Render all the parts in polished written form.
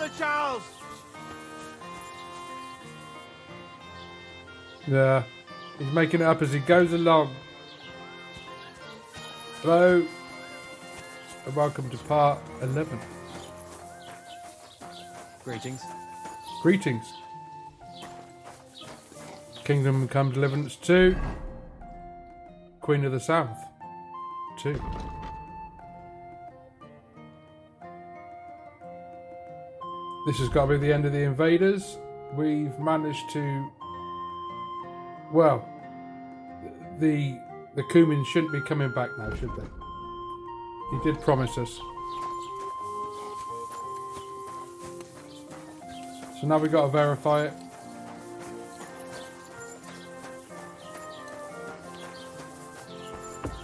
Father Charles! Yeah, he's making it up as he goes along. Hello, and welcome to part 11. Greetings. Greetings. Kingdom Come Deliverance 2. Queen of the South 2. This has got to be the end of the invaders. We've managed to... Well, the Cumans shouldn't be coming back now, should they? He did promise us. So now we've got to verify it.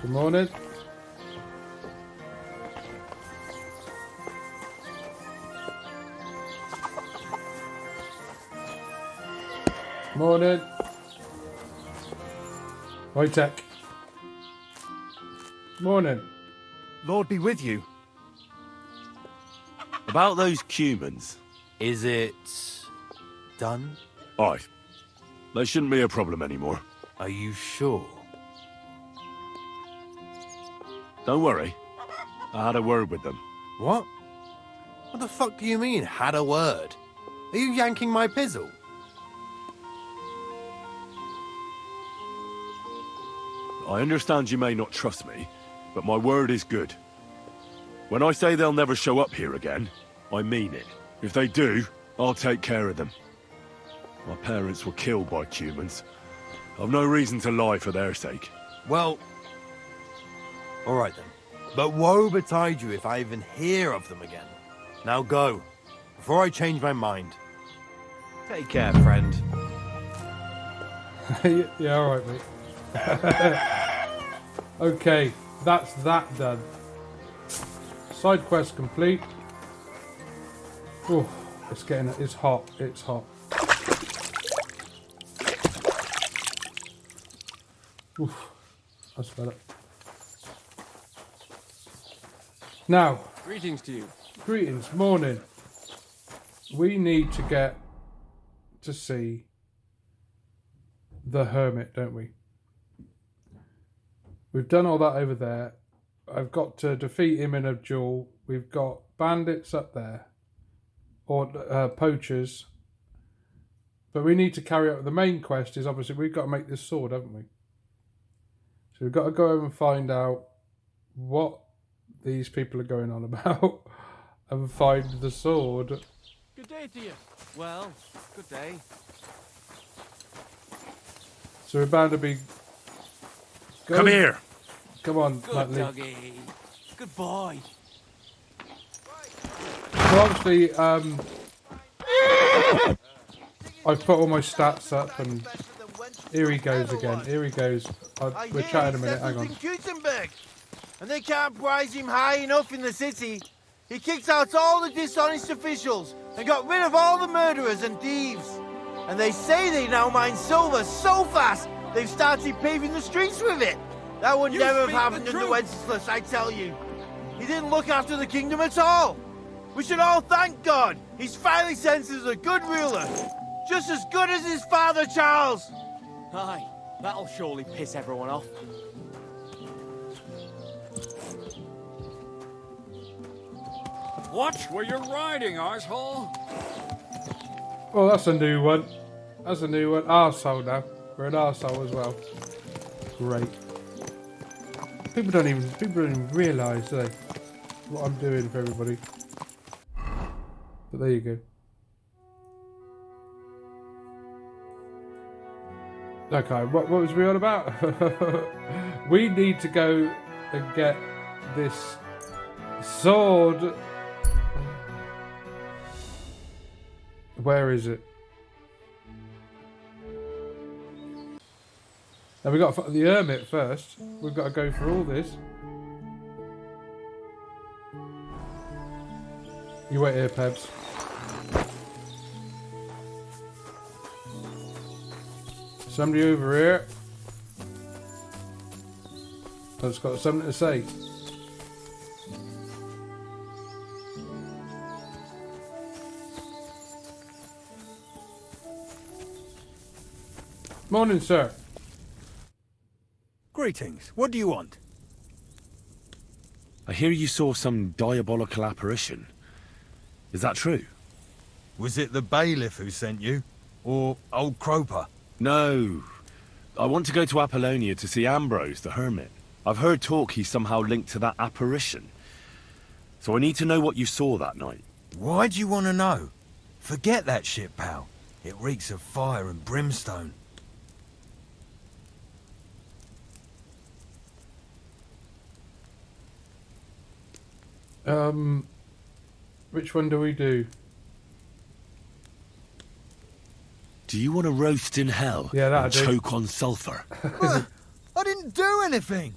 Good morning. Morning. Wojtek. Morning. Lord be with you. About those Cumans. Is it... done? Aye. They shouldn't be a problem anymore. Are you sure? Don't worry. I had a word with them. What? What the fuck do you mean, had a word? Are you yanking my pizzle? I understand you may not trust me, but my word is good. When I say they'll never show up here again, I mean it. If they do, I'll take care of them. My parents were killed by Cumans. I've no reason to lie for their sake. Well... alright then. But woe betide you if I even hear of them again. Now go, before I change my mind. Take care, friend. Yeah, alright, mate. Okay, that's that done. Side quest complete. Oh, it's hot. It's hot. Oof, that's better. Now, Greetings to you. greetings, morning. We need to get to see the hermit, don't we? We've done all that over there. I've got to defeat him in a duel. We've got bandits up there, or poachers. But we need to carry out the main quest. Is obviously we've got to make this sword, haven't we? So we've got to go over and find out what these people are going on about and find the sword. Good day to you. Well, good day. So we're bound to be... Come here! Come on, Good Natalie. doggy. Good boy. So obviously, I've put all my stats up and here he goes again. Here he goes. We're chatting a minute, hang on. Gutenberg, and they can't prize him high enough in the city. He kicked out all the dishonest officials and got rid of all the murderers and thieves. And they say they now mine silver so fast they've started paving the streets with it. That would never have happened under Wenceslas, I tell you. He didn't look after the kingdom at all. We should all thank God. He's finally sent us a good ruler. Just as good as his father, Charles. Aye, that'll surely piss everyone off. Watch where you're riding, arsehole. Oh, that's a new one. That's a new one. Arsehole now. We're an arsehole as well. Great. People don't even realise, do they, what I'm doing for everybody. But there you go. Okay, what was we on about? We need to go and get this sword. Where is it? Now we've got the hermit first. We've got to go through all this. You wait here, Pebs. Somebody over here that's got something to say. Morning, sir. Greetings. What do you want? I hear you saw some diabolical apparition. Is that true? Was it the bailiff who sent you? Or old Croper? No. I want to go to Apollonia to see Ambrose, the hermit. I've heard talk he's somehow linked to that apparition. So I need to know what you saw that night. Why do you want to know? Forget that shit, pal. It reeks of fire and brimstone. Which one do we do? Do you want to roast in hell Yeah, that'll and do. choke on sulphur? I didn't do anything.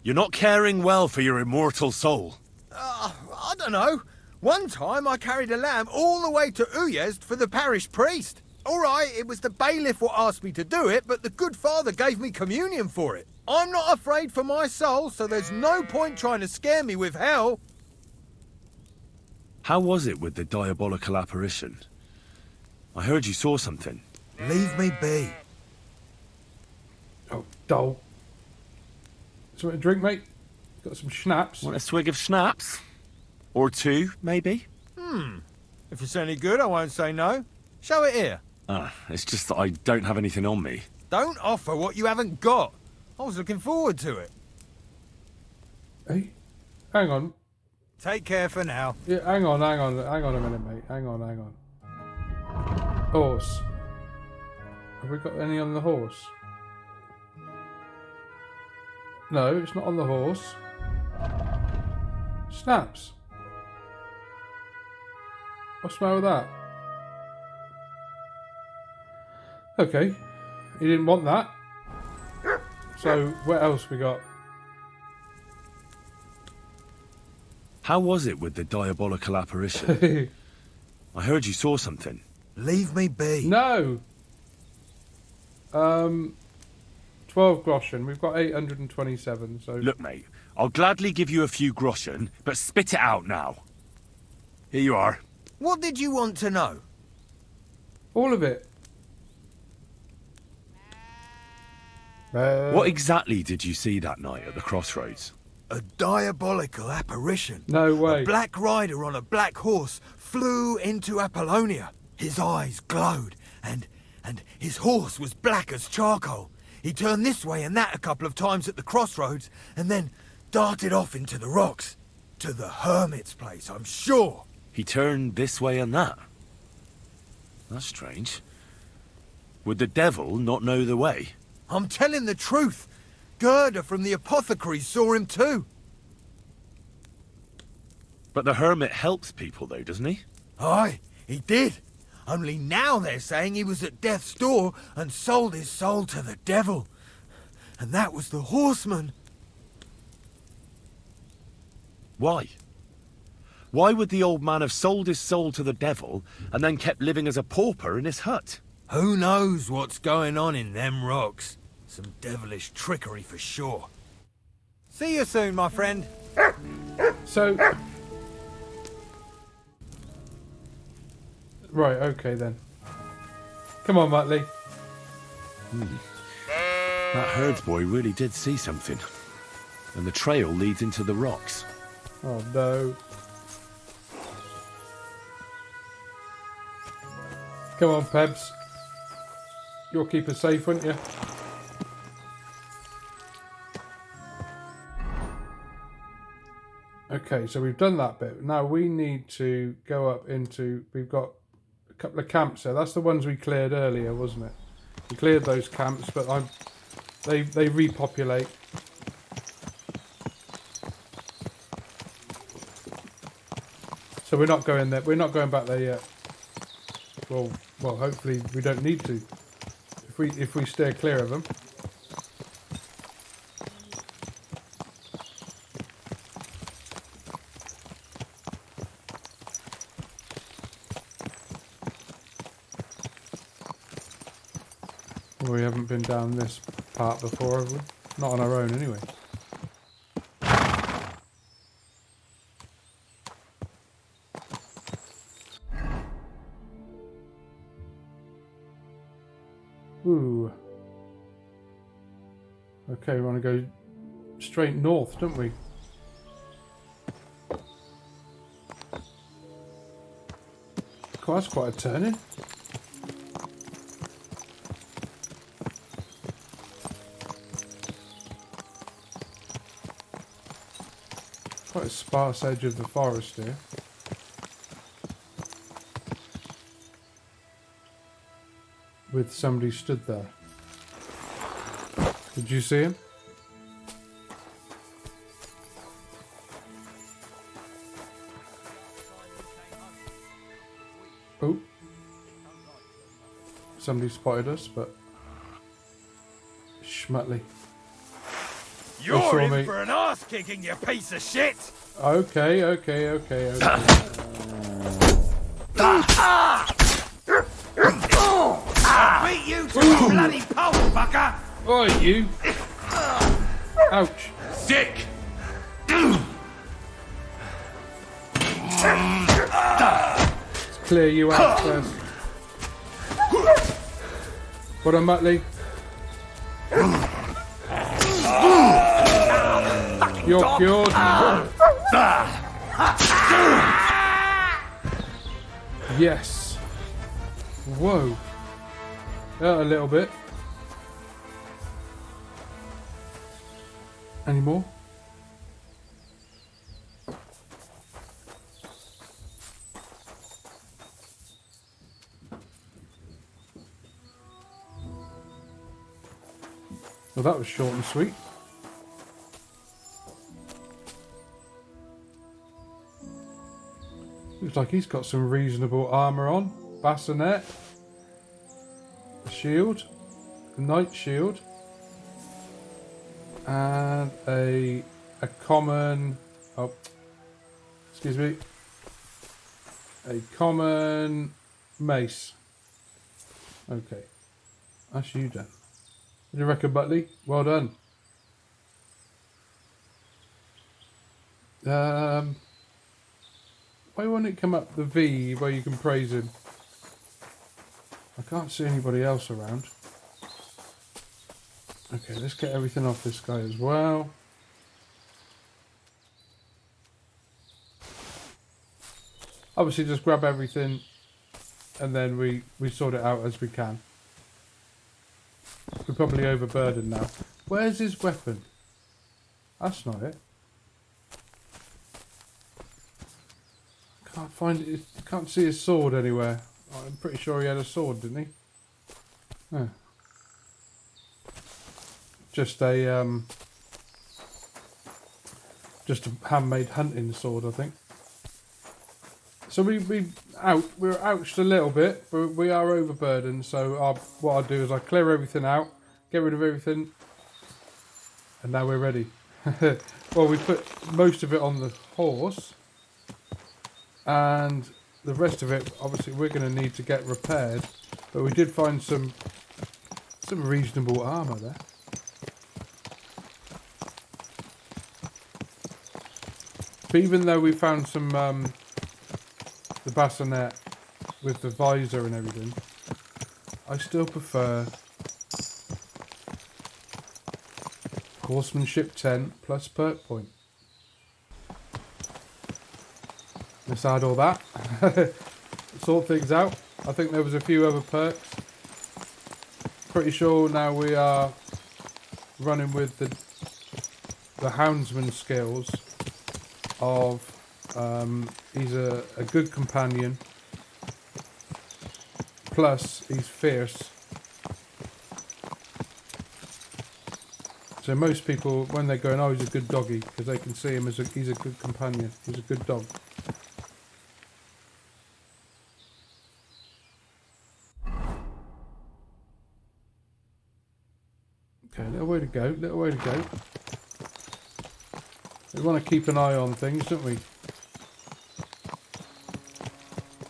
You're not caring well for your immortal soul. I don't know. One time I carried a lamb all the way to Uyezd for the parish priest. All right, it was the bailiff what asked me to do it, but the good father gave me communion for it. I'm not afraid for my soul, so there's no point trying to scare me with hell. How was it with the diabolical apparition? I heard you saw something. Leave me be. Oh, dull. Something to drink, mate? Got some schnapps? Want a swig of schnapps? Or two, maybe? If it's any good, I won't say no. Show it here. It's just that I don't have anything on me. Don't offer what you haven't got. I was looking forward to it. Hey, hang on. Take care for now. Yeah, hang on a minute, mate. Hang on. Horse. Have we got any on the horse? No, it's not on the horse. Snaps. What's the matter with that? Okay. He didn't want that. So, what else we got? How was it with the diabolical apparition? I heard you saw something. Leave me be. No! 12 groschen. We've got 827, so... Look, mate, I'll gladly give you a few groschen, but spit it out now. Here you are. What did you want to know? all of it. What exactly did you see that night at the crossroads? A diabolical apparition. No way. A black rider on a black horse flew into Apollonia. His eyes glowed, and his horse was black as charcoal. He turned this way and that a couple of times at the crossroads, and then darted off into the rocks. To the hermit's place, I'm sure. He turned this way and that. That's strange. Would the devil not know the way? I'm telling the truth. Gerda from the apothecary saw him too. But the hermit helps people though, doesn't he? Aye, he did. Only now they're saying he was at death's door and sold his soul to the devil. And that was the horseman. Why? Why would the old man have sold his soul to the devil and then kept living as a pauper in his hut? Who knows what's going on in them rocks? Some devilish trickery for sure. See you soon, my friend. So... Right, okay then. Come on, Muttley. That herdsboy really did see something. And the trail leads into the rocks. Oh no. Come on, Pebs. You'll keep us safe, won't you? Okay, so we've done that bit. Now we need to go up into... We've got a couple of camps there. That's the ones we cleared earlier, wasn't it? We cleared those camps, but they repopulate. So we're not going there. We're not going back there yet. Well, hopefully we don't need to. If we steer clear of them. We haven't been down this part before, have we? Not on our own, anyway. Ooh. Okay, we want to go straight north, don't we? Oh, that's quite a turning. Quite a sparse edge of the forest here. With somebody stood there. Did you see him? Oh. Somebody spotted us, but... Schmutley. You're in me. for an ass kicking, you piece of shit! Okay. I'll beat you to a bloody pulp, fucker! Oh, you! Ouch! Sick! Let's clear you out first. What a Muttley. You're cured. Yes. Whoa. A little bit. Any more? Well, that was short and sweet. Looks like he's got some reasonable armour on. Bassinet. A shield. A knight shield. And a common... Oh. Excuse me. A common mace. Okay. That's you done. What do you reckon, Butley? Well done. Why won't it come up the V where you can praise him? I can't see anybody else around. Okay, let's get everything off this guy as well. Obviously just grab everything and then we sort it out as we can. We're probably overburdened now. Where's his weapon? That's not it. Can't find it. Can't see his sword anywhere. I'm pretty sure he had a sword, didn't he? Oh. Just a handmade hunting sword, I think. So we're ouched a little bit, but we are overburdened. So what I'll do is I'll clear everything out, get rid of everything, and now we're ready. Well, we put most of it on the horse, and the rest of it, obviously, we're going to need to get repaired. But we did find some reasonable armour there. But even though we found some the bassinet with the visor and everything, I still prefer horsemanship 10 plus perk point. Let's add all that. Sort things out. I think there was a few other perks. Pretty sure now we are running with the houndsman skills of he's a good companion, plus he's fierce. So most people, when they're going, oh, he's a good doggy, because they can see him as he's a good companion, he's a good dog. Okay, little way to go, little way to go. We want to keep an eye on things, don't we?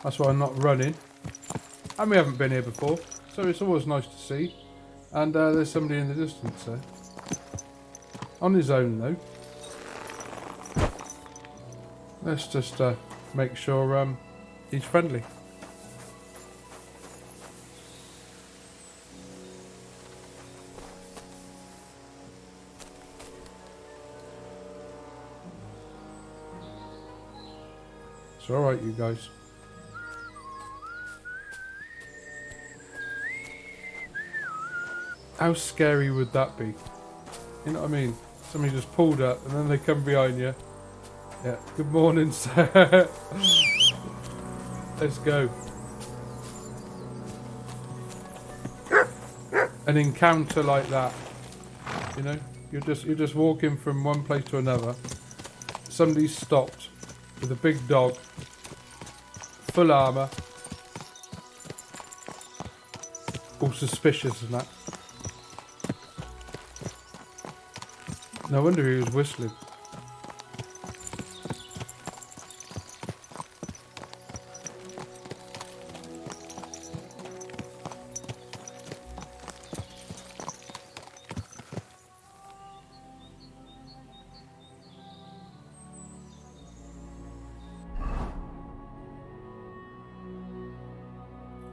That's why I'm not running. And we haven't been here before, so it's always nice to see. And there's somebody in the distance there. On his own though. Let's just make sure he's friendly. It's alright, you guys. How scary would that be? You know what I mean? Somebody just pulled up and then they come behind you. Yeah, good morning, sir. Let's go. An encounter like that, you know, you're just walking from one place to another. Somebody's stopped with a big dog, full armour, all suspicious and that. No wonder he was whistling.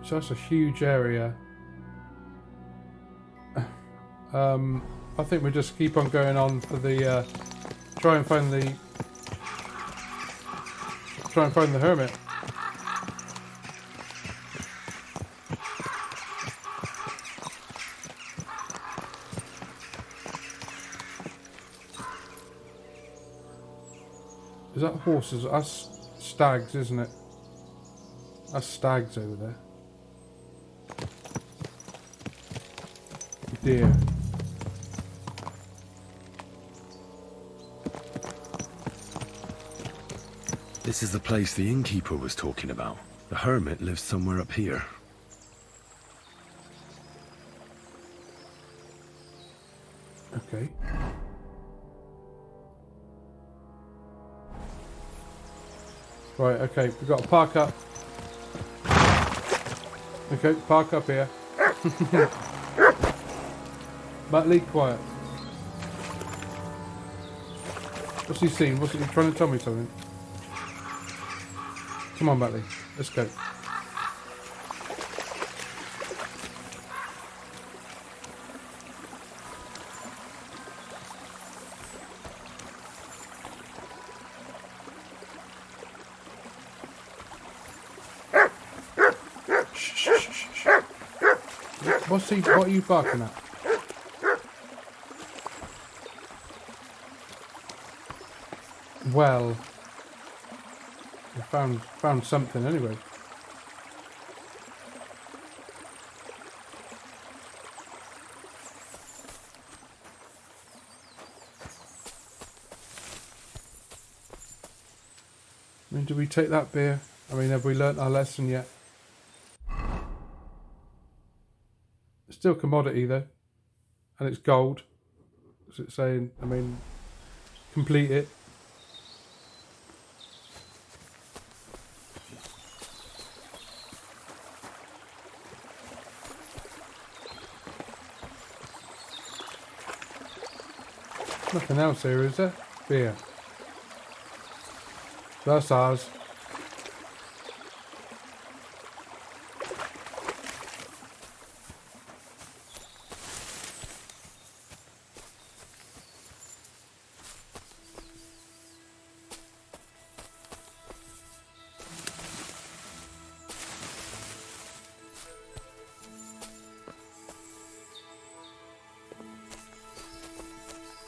So that's a huge area. I think we just keep on going on for the try and find the hermit. Is that horses? That's stags, isn't it? That's stags over there. Deer. This is the place the innkeeper was talking about. The hermit lives somewhere up here. Okay. Right, okay, we've got to park up. Okay, park up here. Batley, quiet. What's he seen? What's he trying to tell me something? Come on, Batley. Let's go. What are you barking at? Well, we found something anyway. I mean, do we take that beer? I mean, have we learnt our lesson yet? It's still commodity though, and it's gold. What's it saying? I mean, complete it. Nothing else here, is there? Beer. That's ours.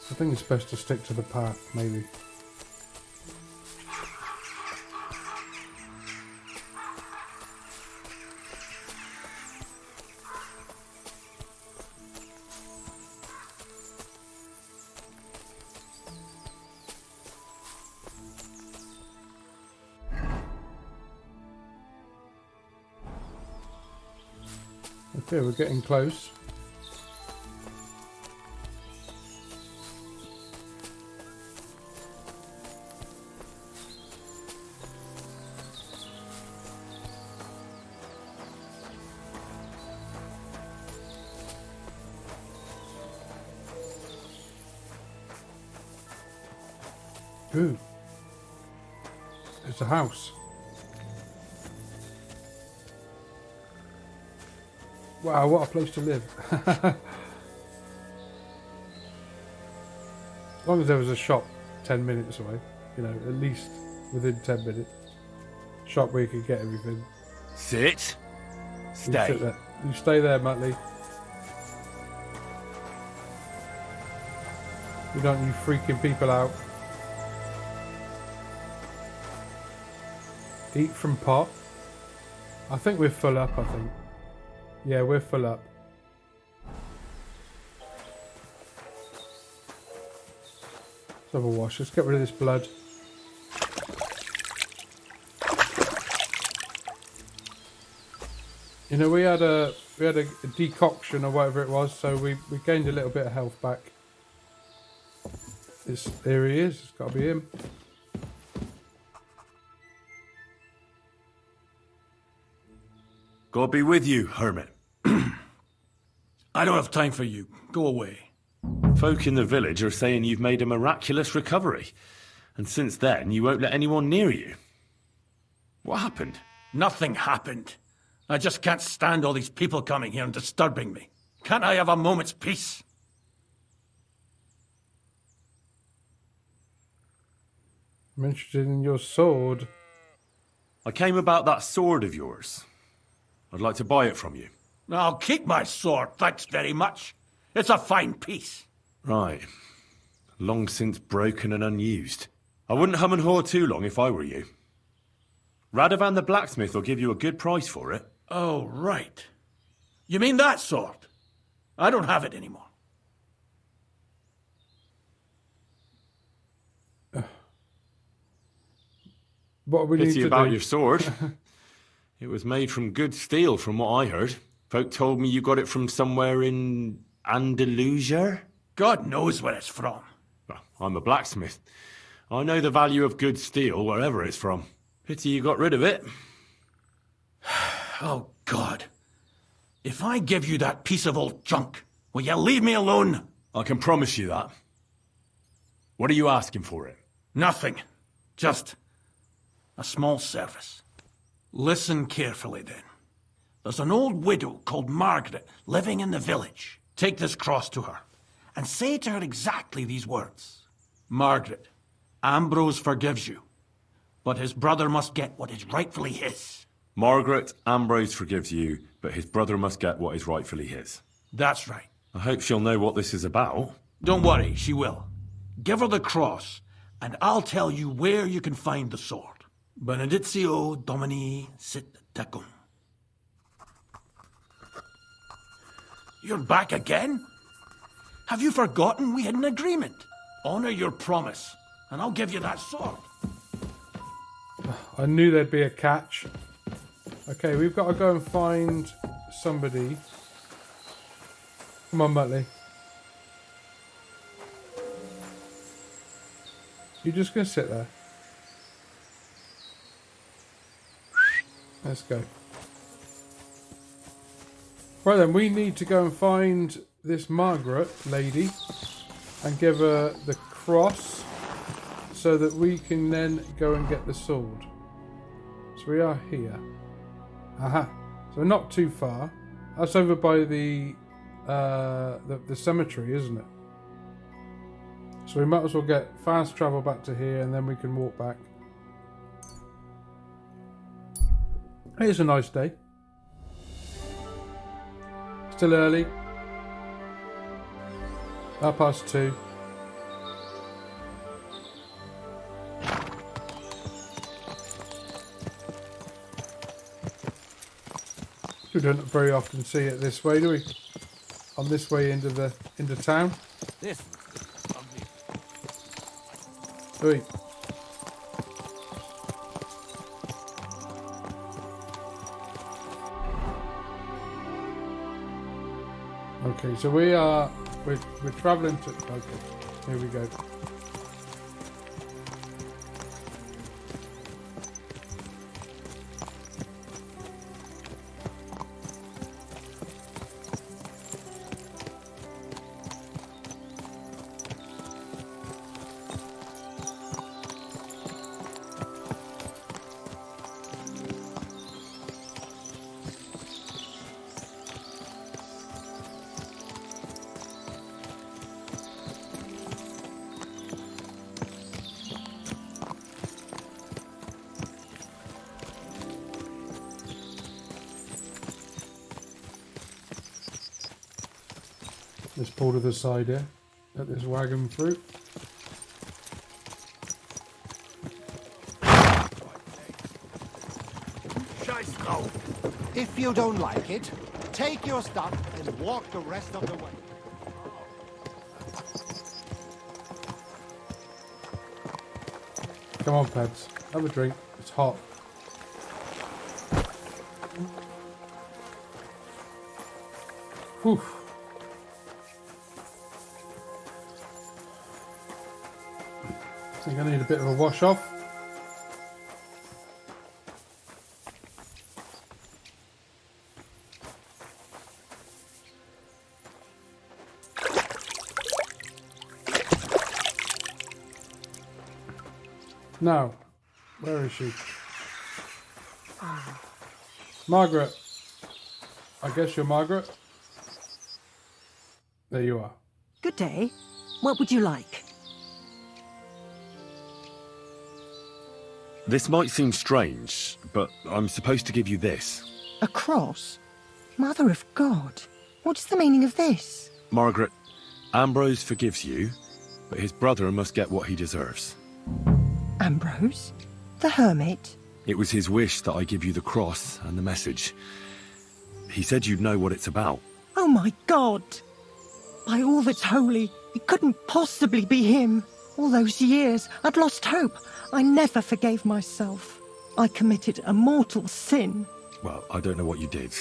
I think it's best to stick to the path, maybe. Okay, we're getting close. Ooh. It's a house. Wow, what a place to live. As long as there was a shop 10 minutes away, you know, at least within 10 minutes. shop where you could get everything. Sit. You Stay. sit there. You stay there, Muttley. You don't you freaking people out. Eat from pot. I think we're full up, I think. Yeah, we're full up. Let's have a wash. Let's get rid of this blood. You know, we had a decoction or whatever it was, so we gained a little bit of health back. There he is. It's got to be him. God be with you, hermit. I don't have time for you. Go away. Folk in the village are saying you've made a miraculous recovery. And since then, you won't let anyone near you. What happened? Nothing happened. I just can't stand all these people coming here and disturbing me. Can't I have a moment's peace? I'm interested in your sword. I came about that sword of yours. I'd like to buy it from you. I'll keep my sword, thanks very much. It's a fine piece. Right. Long since broken and unused. I wouldn't hum and haw too long if I were you. Radovan the blacksmith will give you a good price for it. Oh, right. You mean that sword? I don't have it anymore. What we need Pity to about do? your sword. It was made from good steel, from what I heard. Folk told me you got it from somewhere in Andalusia. God knows where it's from. Well, I'm a blacksmith. I know the value of good steel wherever it's from. Pity you got rid of it. Oh, God. If I give you that piece of old junk, will you leave me alone? I can promise you that. What are you asking for it? Nothing. Just a small service. Listen carefully, then. There's an old widow called Margaret living in the village. Take this cross to her and say to her exactly these words. Margaret, Ambrose forgives you, but his brother must get what is rightfully his. Margaret, Ambrose forgives you, but his brother must get what is rightfully his. That's right. I hope she'll know what this is about. Don't worry, she will. Give her the cross, and I'll tell you where you can find the sword. Benedictio Domini sit tecum. You're back again? Have you forgotten we had an agreement? Honor your promise, and I'll give you that sword. I knew there'd be a catch. Okay, we've got to go and find somebody. Come on, Muttley. You're just going to sit there. Let's go. Right then, we need to go and find this Margaret lady and give her the cross so that we can then go and get the sword. So we are here. Aha. So we're not too far. That's over by the cemetery, isn't it? So we might as well get fast travel back to here and then we can walk back. It's a nice day. Still early. 2:30. We don't very often see it this way, do we? On this way into town. This Oi. Okay, so we're travelling to. Okay, here we go. pull to the side here. Let this wagon through. If you don't like it, take your stuff and walk the rest of the way. Come on, Peds. Have a drink. It's hot. Whew. I think I need a bit of a wash off. Now, where is she? Margaret. I guess you're Margaret. There you are. Good day. What would you like? This might seem strange, but I'm supposed to give you this. A cross? Mother of God. What is the meaning of this? Margaret, Ambrose forgives you, but his brother must get what he deserves. Ambrose? The hermit? It was his wish that I give you the cross and the message. He said you'd know what it's about. Oh my God! By all that's holy, it couldn't possibly be him. All those years, I'd lost hope. I never forgave myself. I committed a mortal sin. Well, I don't know what you did.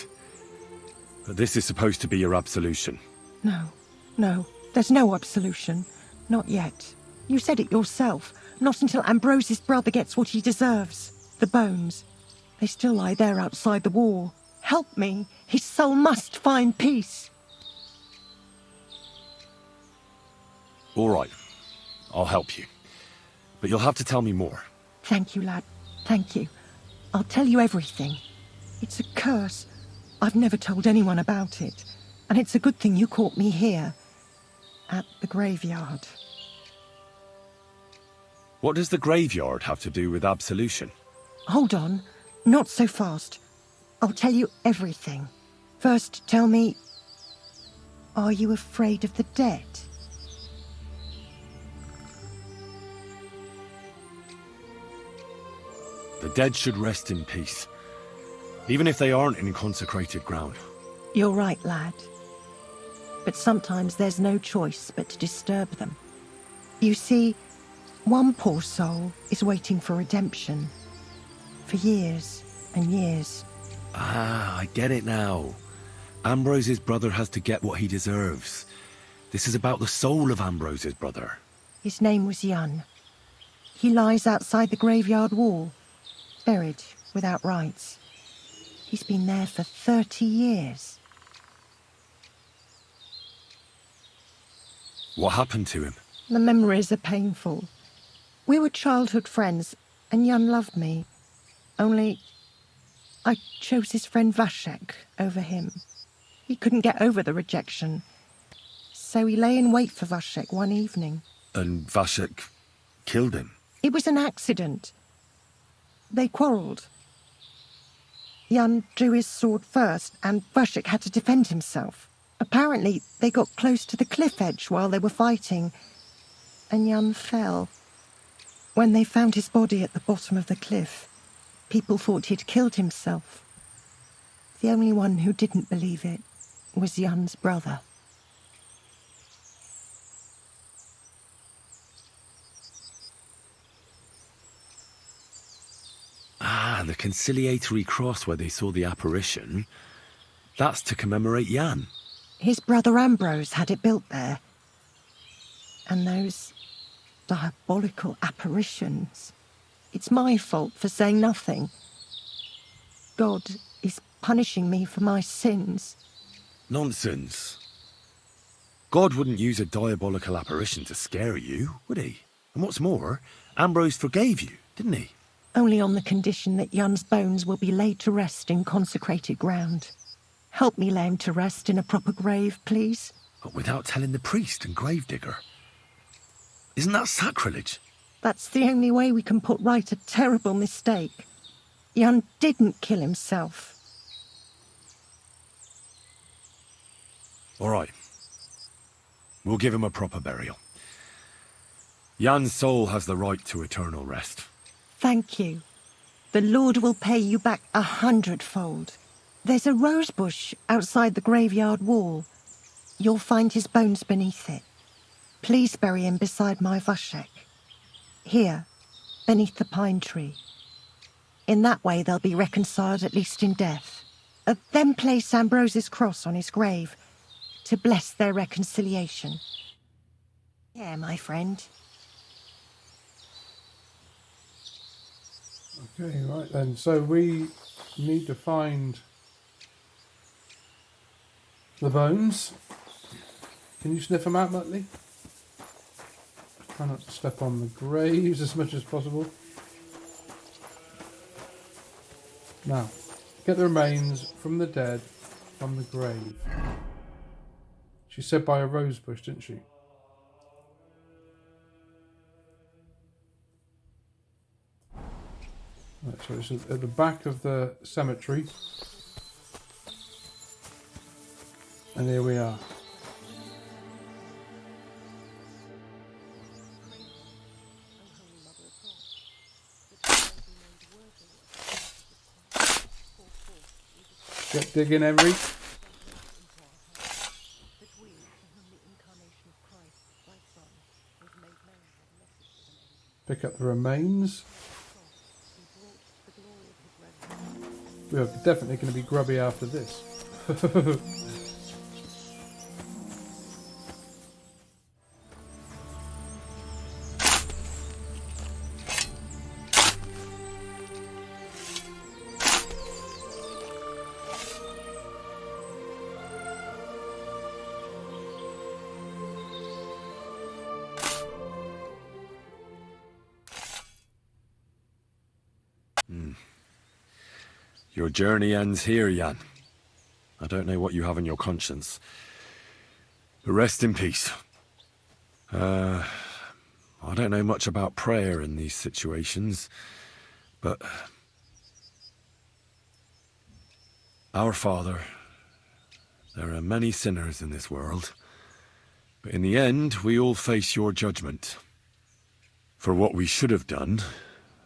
But this is supposed to be your absolution. No, there's no absolution. Not yet. You said it yourself. Not until Ambrose's brother gets what he deserves. The bones. They still lie there outside the wall. Help me. His soul must find peace. All right. I'll help you. But you'll have to tell me more. Thank you, lad. Thank you. I'll tell you everything. It's a curse. I've never told anyone about it. And it's a good thing you caught me here. At the graveyard. What does the graveyard have to do with absolution? Hold on. Not so fast. I'll tell you everything. First, tell me... Are you afraid of the dead? The dead should rest in peace. Even if they aren't in consecrated ground. You're right, lad. But sometimes there's no choice but to disturb them. You see, one poor soul is waiting for redemption. For years and years. Ah, I get it now. Ambrose's brother has to get what he deserves. This is about the soul of Ambrose's brother. His name was Jan. He lies outside the graveyard wall, buried without rites. He's been there for 30 years. What happened to him? The memories are painful. We were childhood friends, and Jan loved me. Only, I chose his friend Vashek over him. He couldn't get over the rejection. So he lay in wait for Vashek one evening. And Vashek killed him? It was an accident. They quarrelled. Jan drew his sword first, and Vashek had to defend himself. Apparently, they got close to the cliff edge while they were fighting, and Jan fell. When they found his body at the bottom of the cliff, people thought he'd killed himself. The only one who didn't believe it was Jan's brother. Ah, the conciliatory cross where they saw the apparition. That's to commemorate Jan. His brother Ambrose had it built there. And those diabolical apparitions. It's my fault for saying nothing. God is punishing me for my sins. Nonsense. God wouldn't use a diabolical apparition to scare you, would he? And what's more, Ambrose forgave you, didn't he? Only on the condition that Jan's bones will be laid to rest in consecrated ground. Help me lay him to rest in a proper grave, please. But without telling the priest and gravedigger. Isn't that sacrilege? That's the only way we can put right a terrible mistake. Jan didn't kill himself. All right. We'll give him a proper burial. Jan's soul has the right to eternal rest. Thank you. The Lord will pay you back 100-fold. There's a rose bush outside the graveyard wall. You'll find his bones beneath it. Please bury him beside my Vashek. Here, beneath the pine tree. In that way they'll be reconciled at least in death. Then place Ambrose's cross on his grave to bless their reconciliation. Yeah, my friend. Okay, right then. So we need to find the bones. Can you sniff them out, Muttley? Try not to step on the graves as much as possible. Now, get the remains from the dead from the grave. She said by a rose bush, didn't she? Right, so it's at the back of the cemetery. And here we are. Get digging, Henry. Pick up the remains. We are definitely going to be grubby after this. Your journey ends here, Jan. I don't know what you have on your conscience. But rest in peace. I don't know much about prayer in these situations, but... Our Father, there are many sinners in this world, but in the end, we all face your judgment. For what we should have done,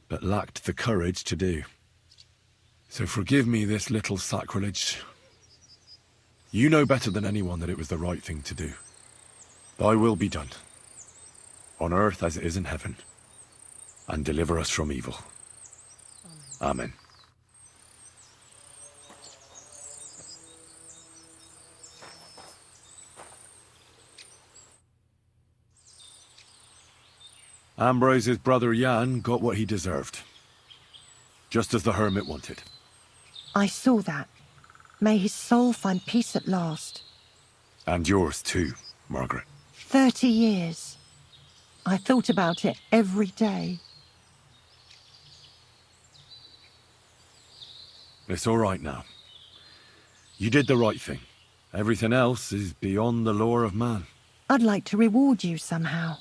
but lacked the courage to do. So forgive me this little sacrilege. You know better than anyone that it was the right thing to do. Thy will be done, on earth as it is in heaven, and deliver us from evil. Amen. Ambrose's brother Jan got what he deserved, just as the hermit wanted. I saw that. May his soul find peace at last. And yours too, Margaret. 30 years. I thought about it every day. It's all right now. You did the right thing. Everything else is beyond the law of man. I'd like to reward you somehow.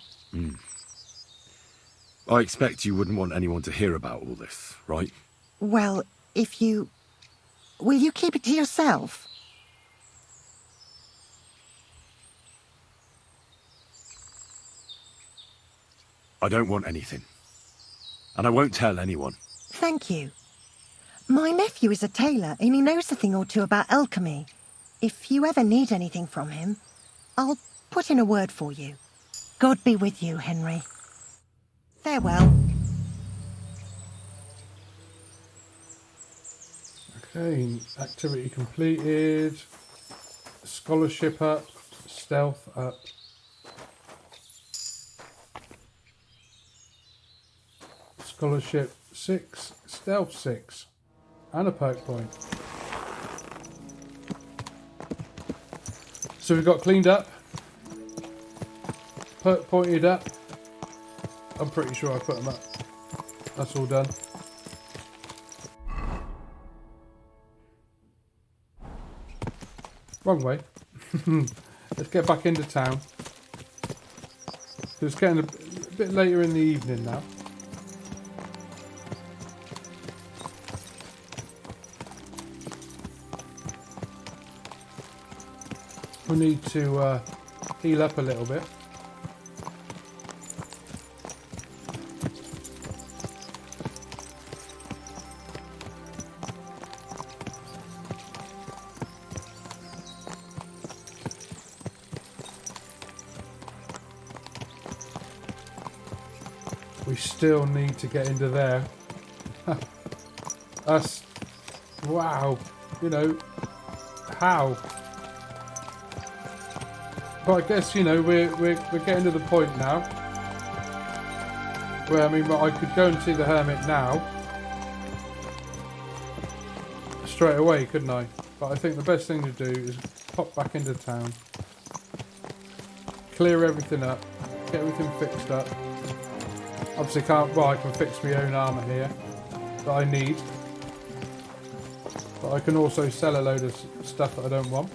I expect you wouldn't want anyone to hear about all this, right? Well, if you... Will you keep it to yourself? I don't want anything. And I won't tell anyone. Thank you. My nephew is a tailor and he knows a thing or two about alchemy. If you ever need anything from him, I'll put in a word for you. God be with you, Henry. Farewell. Okay, activity completed. Scholarship up. Stealth up. Scholarship 6. Stealth 6. And a perk point. So we've got cleaned up. Perk pointed up. I'm pretty sure I put them up. That's all done. Wrong way. Let's get back into town. It's getting a bit later in the evening now. We need to heal up a little bit. We still need to get into there. Us. Wow. You know, how? But I guess, you know, we're getting to the point now where, I mean, well, I could go and see the hermit now straight away, couldn't I? But I think the best thing to do is pop back into town, clear everything up, get everything fixed up. Obviously I can fix my own armour here that I need, but I can also sell a load of stuff that I don't want.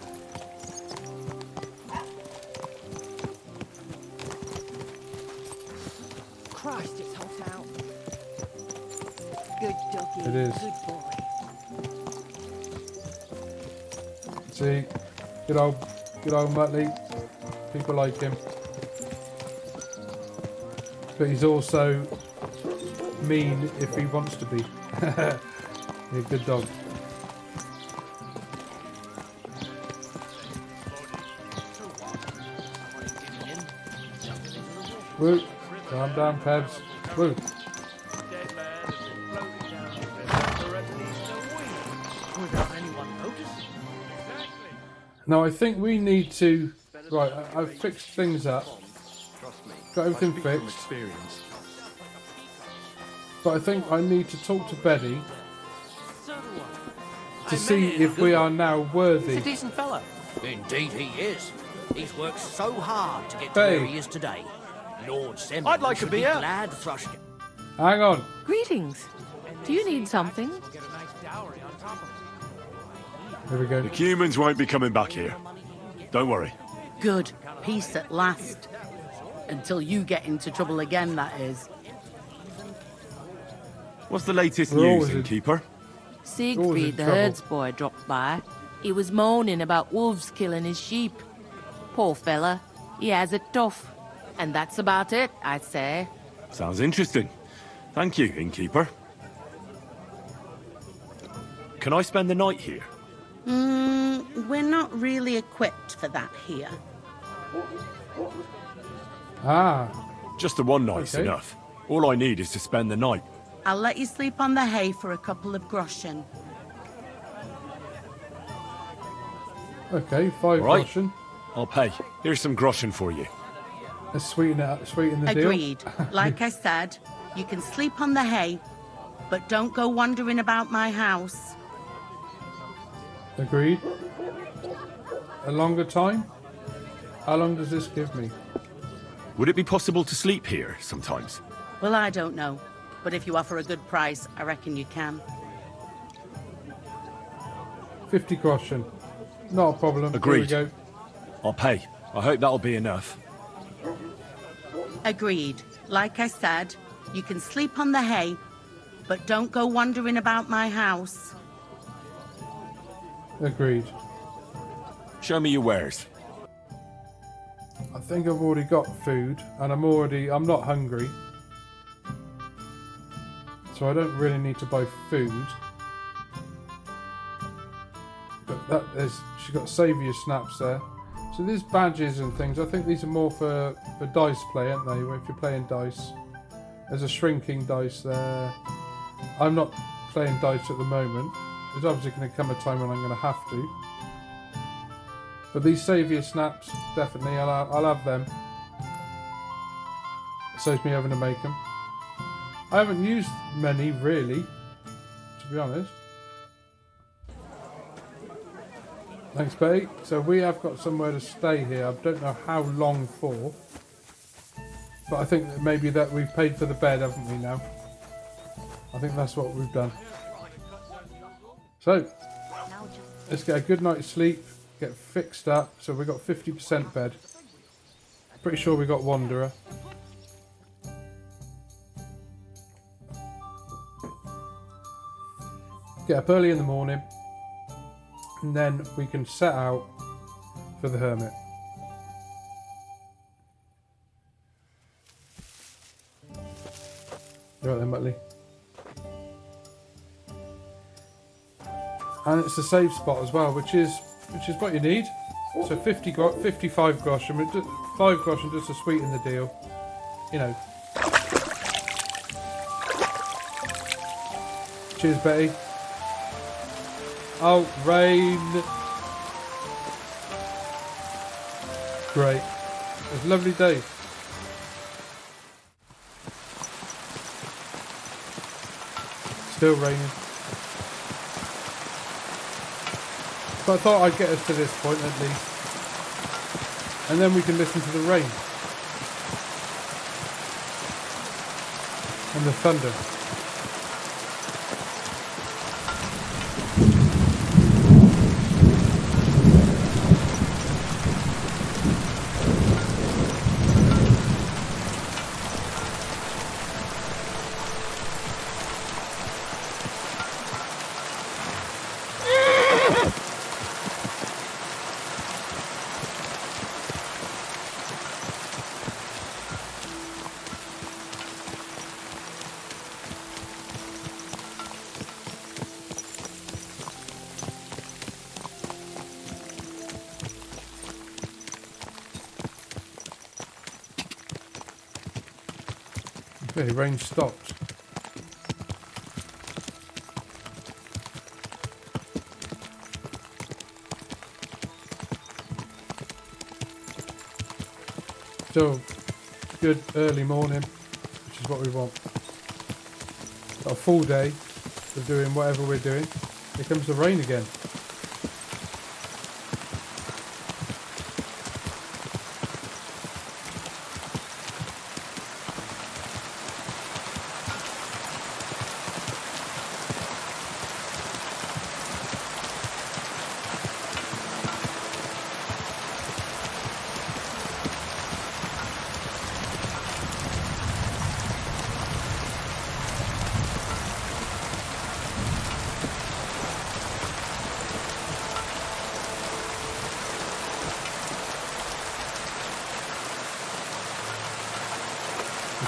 Christ, it's hot out. Good doggy. It is. Good boy. See, good old Muttley. People like him. But he's also mean if he wants to be. He's a good dog. Woo! Calm down, Pebs. Woo! Now I think we need to. Right, I've fixed things up. Got everything fixed. But I think I need to talk to Betty to see if we are now worthy. He's a decent fella. Indeed he is. He's worked so hard to get to Hey. where he is today. Lord Semyon I'd like a should be beer. glad Thrush... Hang on. Greetings. Do you need something? Here we go. The humans won't be coming back here. Don't worry. Good. Peace at last. Until you get into trouble again, that is. What's the latest We're news, always in- innkeeper? Always in Siegfried, the trouble. herds boy, dropped by. He was moaning about wolves killing his sheep. Poor fella. He has it tough. And that's about it, I'd say. Sounds interesting. Thank you, innkeeper. Can I spend the night here? We're not really equipped for that here. Ah, Just the one night's Okay. enough. All I need is to spend the night. I'll let you sleep on the hay for a couple of groschen. okay. 5 Right. groschen. I'll pay. Here's some groschen for you. Let's sweeten it up, sweeten the deal. Agreed. Like I said, you can sleep on the hay, but don't go wandering about my house. Agreed. A longer time? How long does this give me? Would it be possible to sleep here sometimes? Well, I don't know. But if you offer a good price, I reckon you can. 50 groschen. Not a problem. Agreed. Here we go. I'll pay. I hope that'll be enough. Agreed. Like I said, you can sleep on the hay, but don't go wandering about my house. Agreed. Show me your wares. I think I've already got food, and I'm not hungry. So I don't really need to buy food. But she's got saviour snaps there. So these badges and things, I think these are more for dice play, aren't they? If you're playing dice. There's a shrinking dice there. I'm not playing dice at the moment. There's obviously going to come a time when I'm going to have to. But these saviour snaps, definitely, I'll have them. It saves me having to make them. I haven't used many, really, to be honest. Thanks, Betty. So we have got somewhere to stay here. I don't know how long for. But I think that maybe that we've paid for the bed, haven't we, now? I think that's what we've done. So, let's get a good night's sleep, get fixed up. So we got 50% bed. Pretty sure we got Wanderer. Get up early in the morning, and then we can set out for the hermit. Right then, Muttley. And it's a save spot as well, which is what you need. So 55 grosh, and 5 grosh, and just to sweeten the deal. You know. Cheers, Betty. Oh, rain. Great. It's a lovely day. Still raining. But I thought I'd get us to this point at least. And then we can listen to the rain. And the thunder. Okay, rain stopped. Still good early morning, which is what we want. Got a full day of doing whatever we're doing. Here comes the rain again.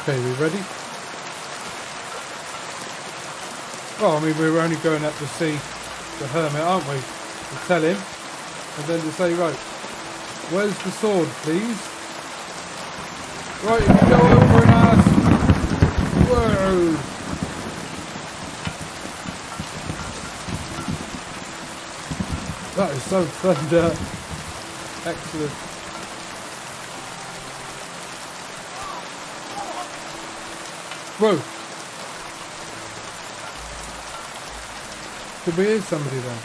Okay, we ready? Well, I mean, we were only going up to see the hermit, aren't we? To tell him, and then to say, right, where's the sword, please? Right, if you go over and ask, whoa! That is so thunder. Excellent. Whoa! Did we hear somebody then?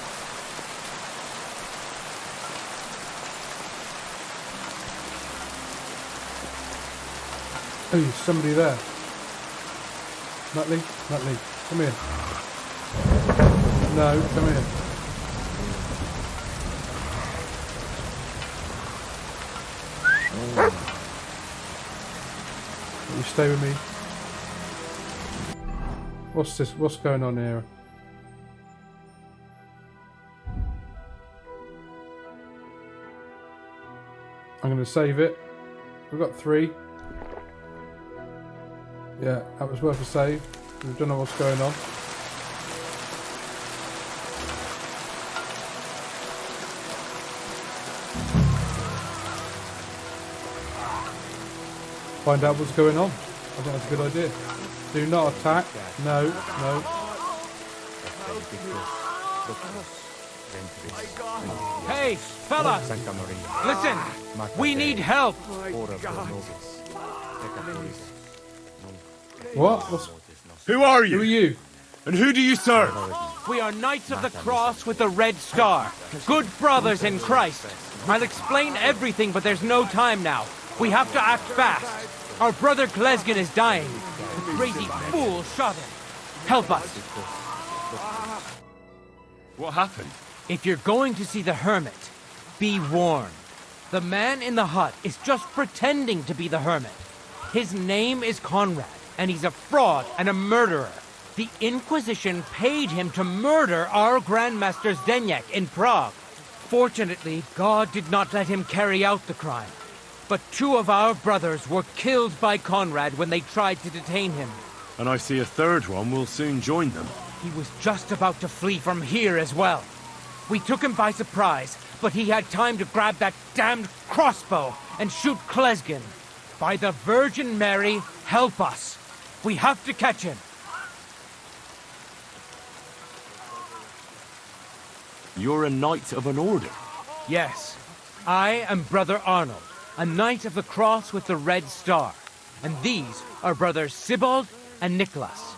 Oh, somebody there. Muttley, come here. No, come here. You stay with me. What's this? What's going on here? I'm going to save it. We've got 3. Yeah, that was worth a save. We don't know what's going on. Find out what's going on. I think that's a good idea. Do not attack. No, no. Hey, fellas! Listen! We need help! What? Who are you? Who are you? And who do you serve? We are Knights of the Cross with the Red Star. Good brothers in Christ. I'll explain everything, but there's no time now. We have to act fast. Our brother Glesgan is dying. The crazy fool shot him. Help us. What happened? If you're going to see the hermit, be warned. The man in the hut is just pretending to be the hermit. His name is Conrad, and he's a fraud and a murderer. The Inquisition paid him to murder our Grandmaster Zdeněk in Prague. Fortunately, God did not let him carry out the crime. But 2 of our brothers were killed by Conrad when they tried to detain him. And I see a third one will soon join them. He was just about to flee from here as well. We took him by surprise, but he had time to grab that damned crossbow and shoot Klesgen. By the Virgin Mary, help us. We have to catch him. You're a knight of an order. Yes, I am Brother Arnold, a knight of the cross with the red star. And these are brothers Sibald and Nicholas.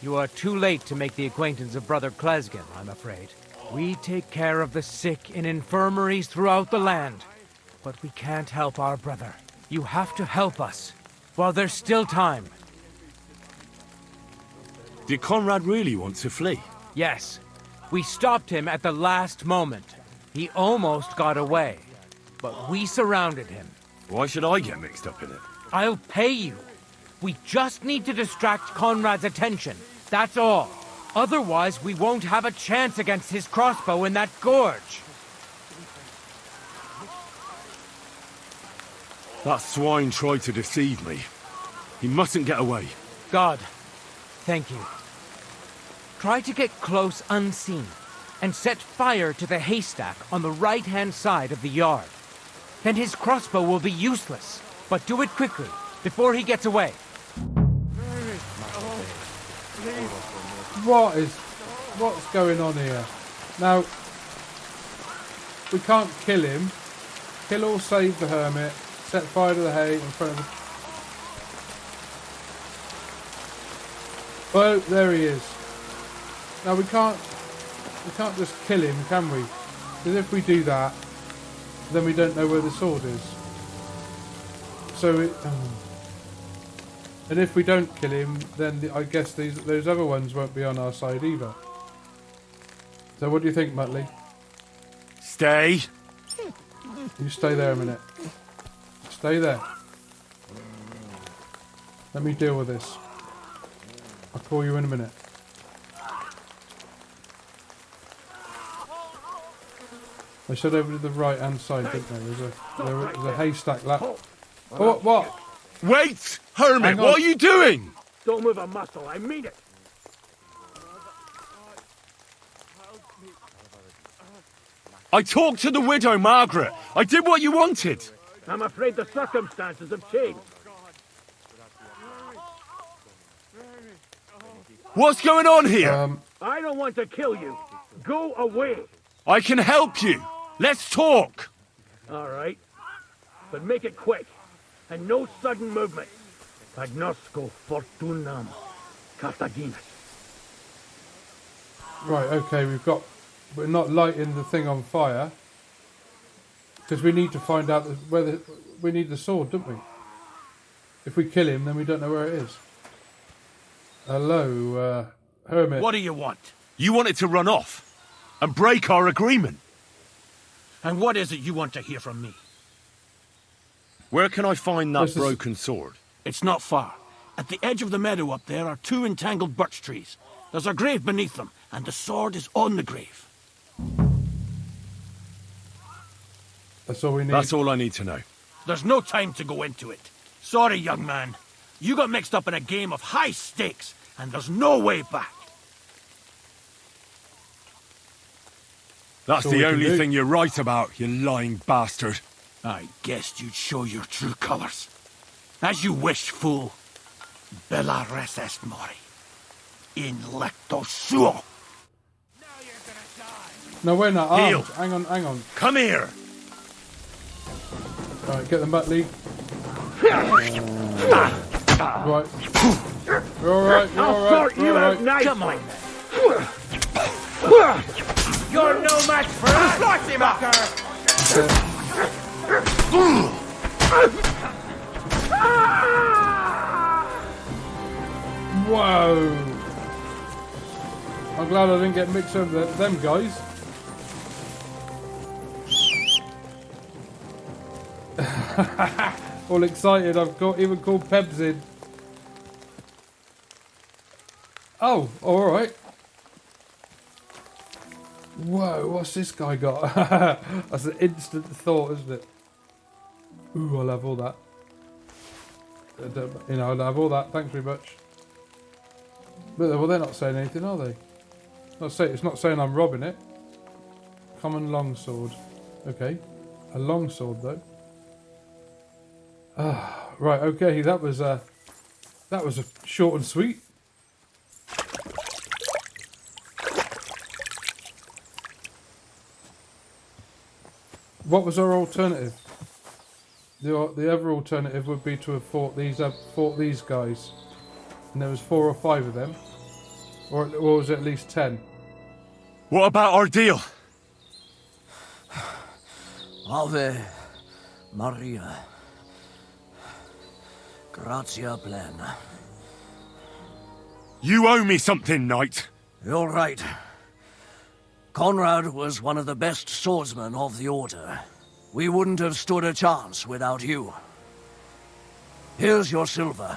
You are too late to make the acquaintance of Brother Klesgen, I'm afraid. We take care of the sick in infirmaries throughout the land. But we can't help our brother. You have to help us, while there's still time. Did Conrad really want to flee? Yes. We stopped him at the last moment. He almost got away. But we surrounded him. Why should I get mixed up in it? I'll pay you. We just need to distract Conrad's attention. That's all. Otherwise, we won't have a chance against his crossbow in that gorge. That swine tried to deceive me. He mustn't get away. God, thank you. Try to get close unseen, and set fire to the haystack on the right-hand side of the yard. Then his crossbow will be useless. But do it quickly, before he gets away. What's going on here? Now, we can't kill him. Kill or save the hermit. Set fire to the hay in front of the... Oh, there he is. Now we can't just kill him, can we? Because if we do that, then we don't know where the sword is. So and if we don't kill him, then I guess those other ones won't be on our side either. So what do you think, Muttley? Stay. You stay there a minute. Stay there. Let me deal with this. I'll call you in a minute. They said over to the right hand side, didn't they? There's a haystack lap. Oh, what? Wait! Hermit, what are you doing? Don't move a muscle, I mean it. I talked to the widow, Margaret. I did what you wanted. I'm afraid the circumstances have changed. What's going on here? I don't want to kill you. Go away. I can help you. Let's talk. All right. But make it quick. And no sudden movement. Agnosco fortunam Cartaginus. Right, okay, we're not lighting the thing on fire. Because we need to find out whether we need the sword, don't we? If we kill him, then we don't know where it is. Hello, Hermit. What do you want? You wanted to run off and break our agreement. And what is it you want to hear from me? Where can I find that broken sword? It's not far. At the edge of the meadow up there are 2 entangled birch trees. There's a grave beneath them, and the sword is on the grave. That's all we need. That's all I need to know. There's no time to go into it. Sorry, young man. You got mixed up in a game of high stakes, and there's no way back. That's the only thing you're right about, you lying bastard. I guessed you'd show your true colors. As you wish, fool. Bella res est mori. In lecto suo. No, we're not armed. Heel. Hang on. Come here. Right, get the Muttley. Right. You're alright, I'll sort you out nicely. Come on, you're no match for us, fucker! Whoa! I'm glad I didn't get mixed up with them guys. All excited, even called Pebs in. Oh, alright. Whoa, what's this guy got? That's an instant thought, isn't it? Ooh, I'll have all that. You know, I'll have all that. Thanks very much. But well, they're not saying anything, are they? It's not saying I'm robbing it. Common longsword. Okay. A longsword though. Ah, right. Okay. That was a short and sweet. What was our alternative? The other alternative would be to have fought these guys, and there was 4 or 5 of them, or was it at least 10? What about our deal? Ave Maria. Grazia plena. You owe me something, knight. You're right. Conrad was one of the best swordsmen of the Order. We wouldn't have stood a chance without you. Here's your silver.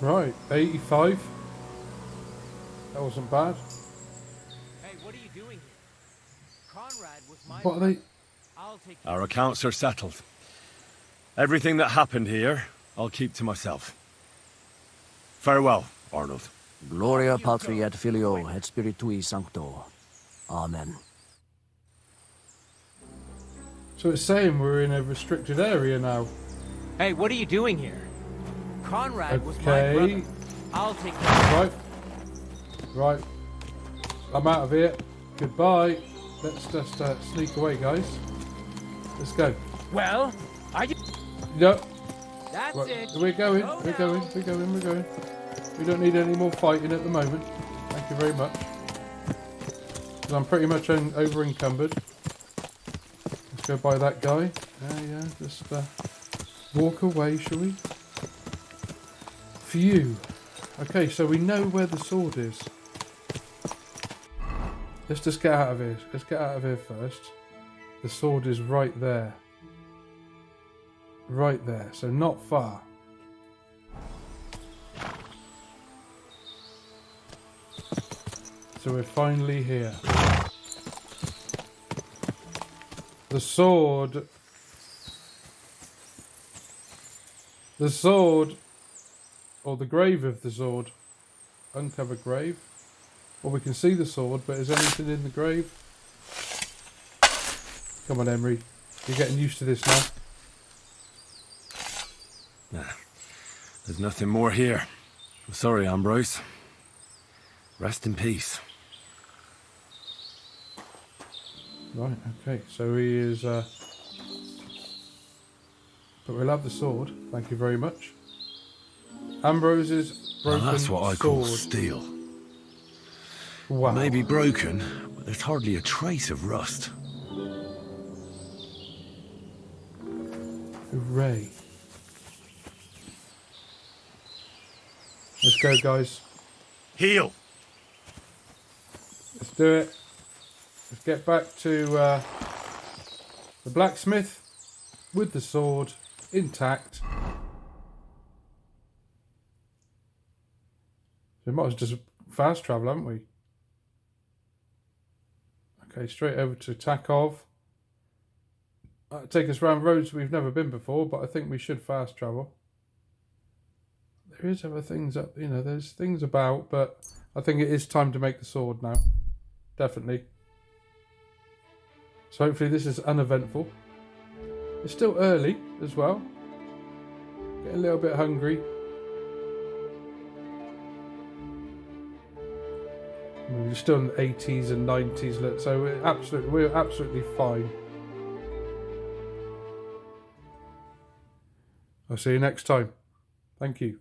Right, 85. That wasn't bad. Hey, what are you doing here? Conrad was my What are they? I'll take Our accounts are settled. Everything that happened here, I'll keep to myself. Farewell, Arnold. Gloria Patri et Filio et Spiritui Sancto. Amen. So it's saying we're in a restricted area now. Hey, what are you doing here? Conrad was my Okay. brother. I'll take care. Right. I'm out of here. Goodbye. Let's just sneak away, guys. Let's go. Well, are you? No. That's Right. it. We're going. Go We're now. going. We're going. We're going. We don't need any more fighting at the moment. Thank you very much. 'Cause I'm pretty much over encumbered. Let's go by that guy. Yeah. Just walk away, shall we? Phew. Okay, so we know where the sword is. Let's just get out of here. Let's get out of here first. The sword is right there. Right there, so not far. So we're finally here. The sword. The sword. Or the grave of the sword. Uncover grave. Well, we can see the sword, but is anything in the grave? Come on, Emery. You're getting used to this now. There's nothing more here. Sorry, Ambrose. Rest in peace. Right, okay. So he is... But we'll have the sword. Thank you very much. Ambrose's broken Now that's what I sword. call steel. Wow. It may be broken, but there's hardly a trace of rust. Hooray. Let's go, guys. Heal! Let's do it. Let's get back to the blacksmith with the sword intact. We might as well just fast travel, haven't we? Okay, straight over to Takov. Take us round roads we've never been before, but I think we should fast travel. There is other things up, you know, there's things about, but I think it is time to make the sword now. Definitely. So hopefully this is uneventful. It's still early as well. Getting a little bit hungry. We're still in the 80s and 90s, look, so we're absolutely fine. I'll see you next time. Thank you.